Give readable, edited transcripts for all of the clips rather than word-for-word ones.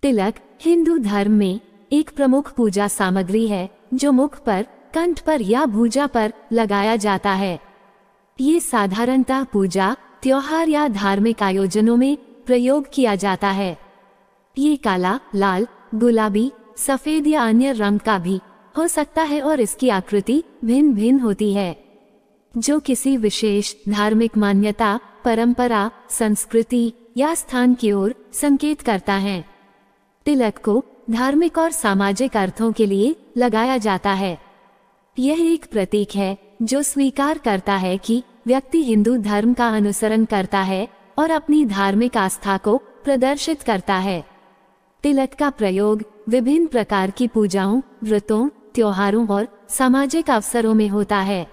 तिलक हिंदू धर्म में एक प्रमुख पूजा सामग्री है जो मुख पर, कंठ पर या भुजा पर लगाया जाता है। ये साधारणतः पूजा, त्योहार या धार्मिक आयोजनों में प्रयोग किया जाता है। ये काला, लाल, गुलाबी, सफेद या अन्य रंग का भी हो सकता है और इसकी आकृति भिन्न भिन्न होती है, जो किसी विशेष धार्मिक मान्यता, परंपरा, संस्कृति या स्थान की ओर संकेत करता है। तिलक को धार्मिक और सामाजिक अर्थों के लिए लगाया जाता है। यह एक प्रतीक है जो स्वीकार करता है कि व्यक्ति हिंदू धर्म का अनुसरण करता है और अपनी धार्मिक आस्था को प्रदर्शित करता है। तिलक का प्रयोग विभिन्न प्रकार की पूजाओं, व्रतों, त्योहारों और सामाजिक अवसरों में होता है।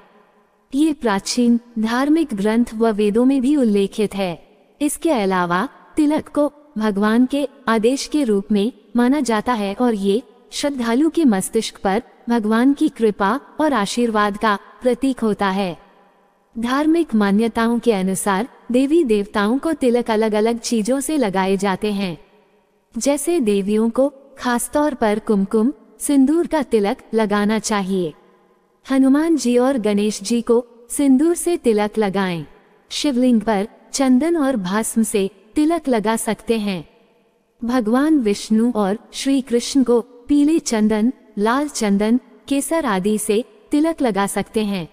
ये प्राचीन धार्मिक ग्रंथ व वेदों में भी उल्लेखित है। इसके अलावा तिलक को भगवान के आदेश के रूप में माना जाता है और ये श्रद्धालु के मस्तिष्क पर भगवान की कृपा और आशीर्वाद का प्रतीक होता है। धार्मिक मान्यताओं के अनुसार देवी देवताओं को तिलक अलग अलग चीजों से लगाए जाते हैं। जैसे देवियों को खासतौर पर कुमकुम, सिंदूर का तिलक लगाना चाहिए। हनुमान जी और गणेश जी को सिंदूर से तिलक लगाएं। शिवलिंग पर चंदन और भस्म से तिलक लगा सकते हैं। भगवान विष्णु और श्री कृष्ण को पीले चंदन, लाल चंदन, केसर आदि से तिलक लगा सकते हैं।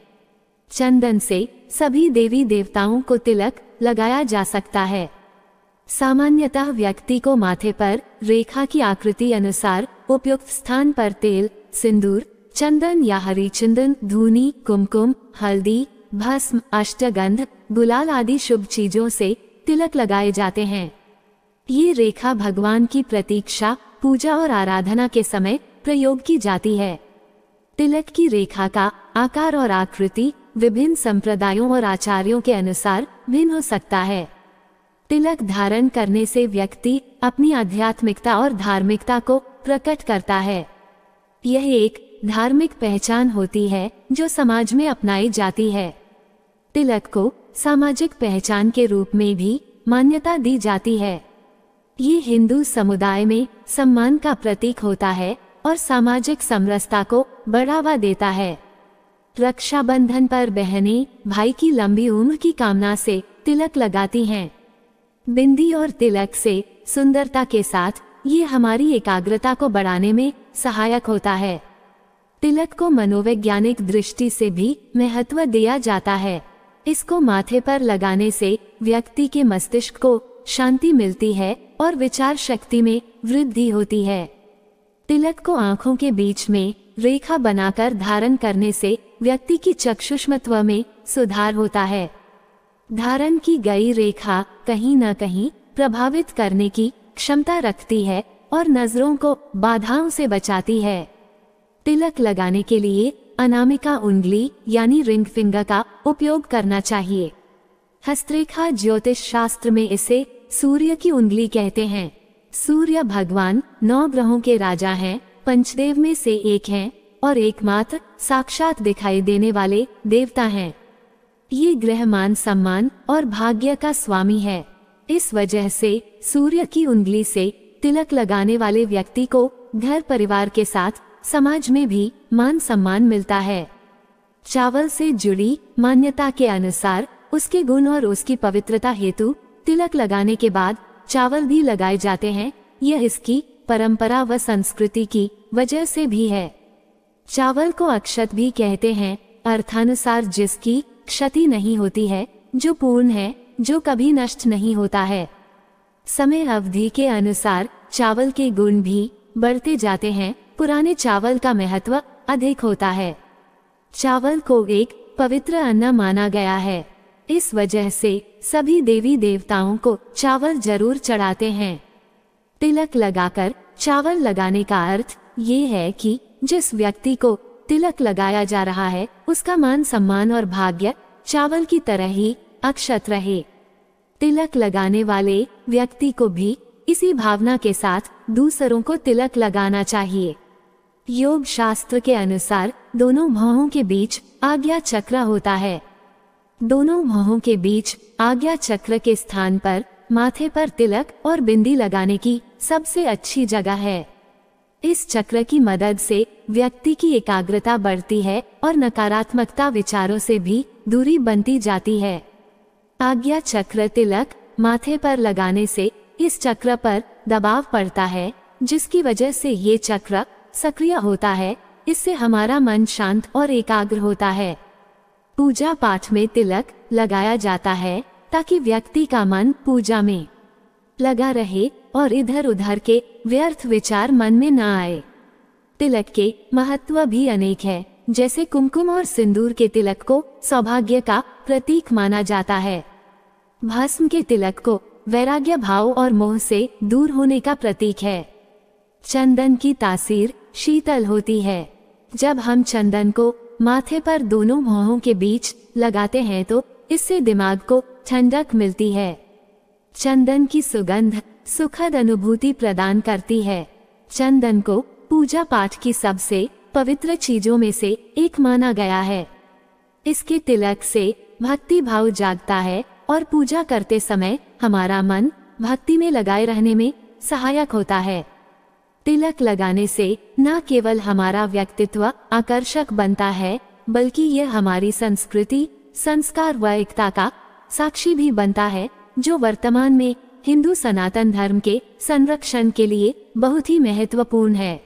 चंदन से सभी देवी देवताओं को तिलक लगाया जा सकता है। सामान्यतः व्यक्ति को माथे पर रेखा की आकृति अनुसार उपयुक्त स्थान पर तेल, सिंदूर, चंदन या हरी चंदन, धूनी, कुमकुम, हल्दी, भस्म, अष्टगंध, गुलाल आदि शुभ चीजों से तिलक लगाए जाते हैं। ये रेखा भगवान की प्रतीक्षा, पूजा और आराधना के समय प्रयोग की जाती है। तिलक की रेखा का आकार और आकृति विभिन्न संप्रदायों और आचार्यों के अनुसार भिन्न हो सकता है। तिलक धारण करने से व्यक्ति अपनी आध्यात्मिकता और धार्मिकता को प्रकट करता है। यह एक धार्मिक पहचान होती है जो समाज में अपनाई जाती है। तिलक को सामाजिक पहचान के रूप में भी मान्यता दी जाती है। ये हिंदू समुदाय में सम्मान का प्रतीक होता है और सामाजिक समरसता को बढ़ावा देता है। रक्षाबंधन पर बहनें भाई की लंबी उम्र की कामना से तिलक लगाती हैं। बिंदी और तिलक से सुंदरता के साथ ये हमारी एकाग्रता को बढ़ाने में सहायक होता है। तिलक को मनोवैज्ञानिक दृष्टि से भी महत्व दिया जाता है। इसको माथे पर लगाने से व्यक्ति के मस्तिष्क को शांति मिलती है और विचार शक्ति में वृद्धि होती है। तिलक को आंखों के बीच में रेखा बनाकर धारण करने से व्यक्ति की चक्षुष्मत्व में सुधार होता है। धारण की गई रेखा कहीं न कहीं प्रभावित करने की क्षमता रखती है और नजरों को बाधाओं से बचाती है। तिलक लगाने के लिए अनामिका उंगली यानी रिंग फिंगर का उपयोग करना चाहिए। हस्तरेखा ज्योतिष शास्त्र में इसे सूर्य की उंगली कहते हैं। सूर्य भगवान 9 ग्रहों के राजा हैं, पंचदेव में से एक हैं और एकमात्र साक्षात दिखाई देने वाले देवता हैं। ये ग्रह मान सम्मान और भाग्य का स्वामी है। इस वजह से सूर्य की उंगली से तिलक लगाने वाले व्यक्ति को घर परिवार के साथ समाज में भी मान सम्मान मिलता है। चावल से जुड़ी मान्यता के अनुसार उसके गुण और उसकी पवित्रता हेतु तिलक लगाने के बाद चावल भी लगाए जाते हैं। यह इसकी परंपरा व संस्कृति की वजह से भी है। चावल को अक्षत भी कहते हैं, अर्थानुसार जिसकी क्षति नहीं होती है, जो पूर्ण है, जो कभी नष्ट नहीं होता है। समय अवधि के अनुसार चावल के गुण भी बढ़ते जाते हैं। पुराने चावल का महत्व अधिक होता है। चावल को एक पवित्र अन्न माना गया है। इस वजह से सभी देवी देवताओं को चावल जरूर चढ़ाते हैं। तिलक लगाकर चावल लगाने का अर्थ ये है कि जिस व्यक्ति को तिलक लगाया जा रहा है उसका मान सम्मान और भाग्य चावल की तरह ही अक्षत रहे। तिलक लगाने वाले व्यक्ति को भी इसी भावना के साथ दूसरों को तिलक लगाना चाहिए। योग शास्त्र के अनुसार दोनों भौहों के बीच आज्ञा चक्र होता है। दोनों भौहों के बीच आज्ञा चक्र के स्थान पर माथे पर तिलक और बिंदी लगाने की सबसे अच्छी जगह है। इस चक्र की मदद से व्यक्ति की एकाग्रता बढ़ती है और नकारात्मकता विचारों से भी दूरी बनती जाती है। आज्ञा चक्र तिलक माथे पर लगाने से इस चक्र पर दबाव पड़ता है, जिसकी वजह से ये चक्र सक्रिय होता है। इससे हमारा मन शांत और एकाग्र होता है। पूजा पाठ में तिलक लगाया जाता है ताकि व्यक्ति का मन पूजा में लगा रहे और इधर उधर के व्यर्थ विचार मन में न आए। तिलक के महत्व भी अनेक है, जैसे कुमकुम और सिंदूर के तिलक को सौभाग्य का प्रतीक माना जाता है। भस्म के तिलक को वैराग्य भाव और मोह से दूर होने का प्रतीक है। चंदन की तासीर शीतल होती है। जब हम चंदन को माथे पर दोनों भौहों के बीच लगाते हैं तो इससे दिमाग को ठंडक मिलती है। चंदन की सुगंध सुखद अनुभूति प्रदान करती है। चंदन को पूजा पाठ की सबसे पवित्र चीजों में से एक माना गया है। इसके तिलक से भक्ति भाव जागता है और पूजा करते समय हमारा मन भक्ति में लगाए रहने में सहायक होता है। तिलक लगाने से न केवल हमारा व्यक्तित्व आकर्षक बनता है, बल्कि यह हमारी संस्कृति, संस्कार व एकता का साक्षी भी बनता है, जो वर्तमान में हिंदू सनातन धर्म के संरक्षण के लिए बहुत ही महत्वपूर्ण है।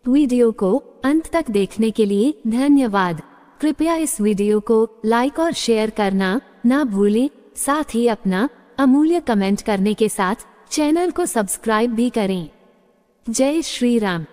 वीडियो को अंत तक देखने के लिए धन्यवाद। कृपया इस वीडियो को लाइक और शेयर करना ना भूलें। साथ ही अपना अमूल्य कमेंट करने के साथ चैनल को सब्सक्राइब भी करें। जय श्री राम।